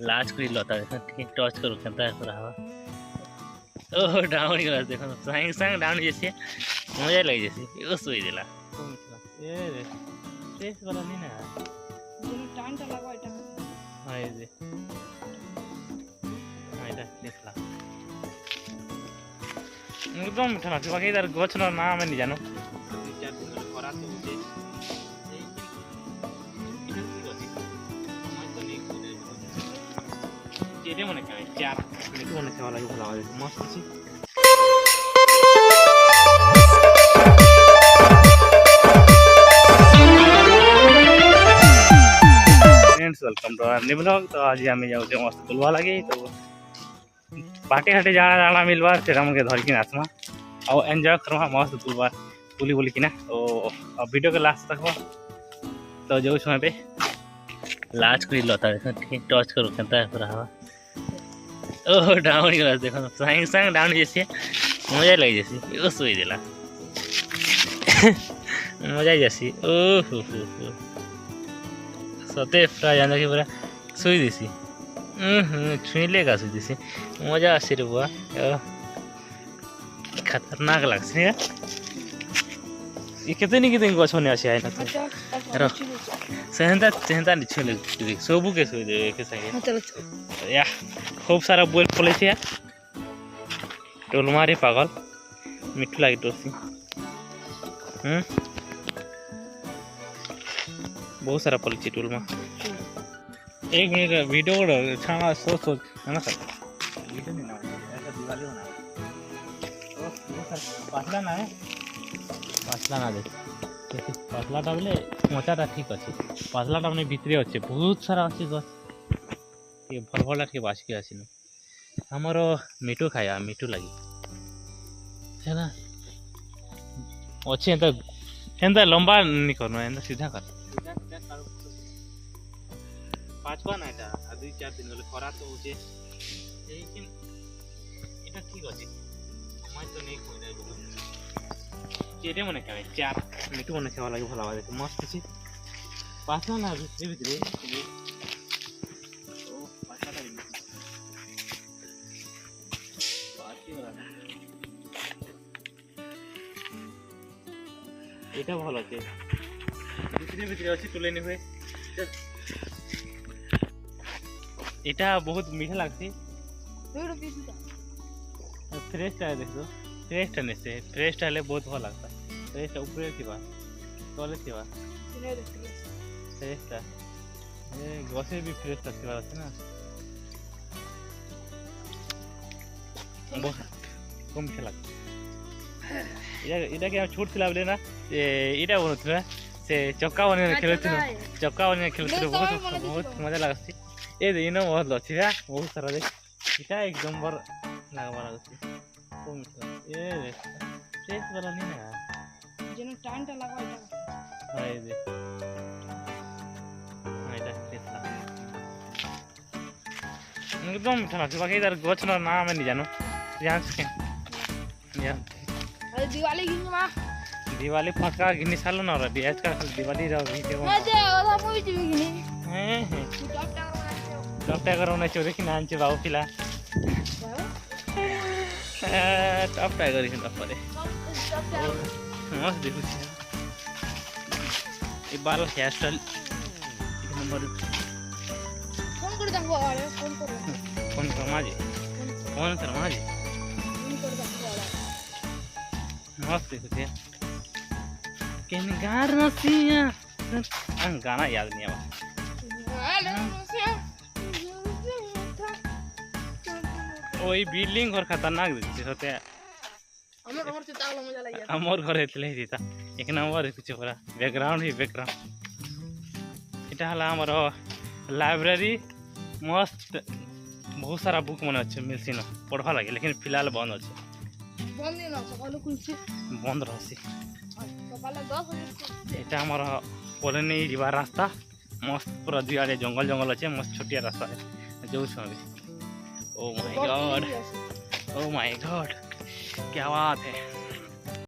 लाज कर लता ठीक टच करू केनता पूरा हवा ओ डाउन गला देखो संग संग डाउन जैसे मजा लग जैसे ओ सोई देला ए रे टेस्ट वाला नहीं ना যেন টানটা লাগা এটা हां ये दे हां এটা देखला एकदम मीठा लागছে बाकी इधर गछ ना नाम नहीं जानो चार दिन खरा तो होते जेरे मने खाए चार मिठू मने खावा लागे भला मस्त अछि friends welcome to our new blog. तो आज हमें जाऊ छे मस्त बुलवा लगे तो पाटे हटे जाना जाना मिलवा फिर हमके धर के आसमा और एंजॉय करवा मस्त बुलवा बुली बुली किना तो अब वीडियो के लास्ट तक तो जाऊ समय पे लाज कर लता ठीक टच करू केनता पूरा हवा ओ डाउन गला देखो संग संग डाउन जैसे मजा लग जैसे ओ सोई देला मजा जैसी ओ हो सते फ्राई जान के पूरा सोई देसी छुईले का सोई देसी मजा आसी रे बुआ खतरनाक लागছে ये कितनी गछने आसी आइना तो सेहंता सेहंता निछले सबू के सोई दे के संगे या खूब सारा बोल पले छे टोल मारे पागल मिठू लागे टोसी बहुत सारा पले छे टोल में एक मिनट वीडियो छाना सोच है ना सर वीडियो नहीं ना ऐसा दिवाली होना पातला ना है पातला ना दे पातलाटा बोले मोटाटा ठीक अच्छे पातलाटा मैंने भितरे अच्छे बहुत सारा अच्छे गछ ये भल भला के बास के आसिन हमर मिठू खाया मिठू लगी है ना अच्छे एंता लंबा नहीं करना एंता सीधा कर पाँचवा ना এটা দুই চার দিন গলে খরা তো হচ্ছে लेकिन এটা ঠিক আছে मैं तो नहीं कोई नहीं जेरे मने खाए चार मिठू मने खावा लागे भला बात मस्त छी पाछला ना भितरे ओ पाछला भी बाकी वाला এটা ভালো আছে ভিতরে ভিতরে আছে তুলে নেবে এটা बहुत मीठा লাগছে फ्रेश टा देखो फ्रेश टा नहीं से फ्रेश टा ले बहुत भल लगता फ्रेश टा ऊपर थीबा तले थीबा फ्रेश टा ए गसे भी फ्रेश टा थीबा আছে ना बहुत कम मीठा लगता এটা কি छोट थिला बोले ना এটা বলছিল से चक्का बने खेलथिन चक्का बने खेलथिन बहुत मजा लागसी ए दिनो बहुत अच्छी है बहुत सारा देख इटा एक नंबर लागबा लागसी तो मिठा ए टेस्ट वाला नहीं ना যেন টানটা লাগা এটা हां ये दे हां এটা टेस्ट ला एकदम मीठा लागছে बाकी इधर गछ ना नाम नहीं जानो जान सके या अरे दिवाली गिनी मा दिवाली फटका गिनी सालो ना रे आज का दिवाली रा वीडियो ना जे ओदा मुई जी गिनी हैं टॉप टॉप टाइगर होना चोरी की नान चे बाबू पिला टॉप टाइगर की टॉप परे मस्त देखो ये बाल हेयर स्टाइल एक नंबर फोन कर दंगो आले फोन कर कौन समाज फोन कर दंगो आले मस्त देखो केन गार नसिया गाना याद नहीं आवा ओई बिल्डिंग घर खतरनाक दिखते होते हमर घर से तावला मजा लग गया हमर घर एतले दिता एक नंबर कुछ पूरा बैकग्राउंड ही बैकग्राउंड इटा हला हमर लाइब्रेरी मस्त बहुत सारा बुक मन अच्छे मिलसी न पढ़वा लगे लेकिन फिलहाल बंद अच्छे बंद नहीं ना सकाल खुलसी बंद रहसी सकाल 10 बजे एटा हमर पोलनी जीवा रास्ता मस्त पूरा दुआरे जंगल जंगल अच्छे मस्त छोटिया रास्ता है जो छो अभी ओ माय गॉड क्या बात है।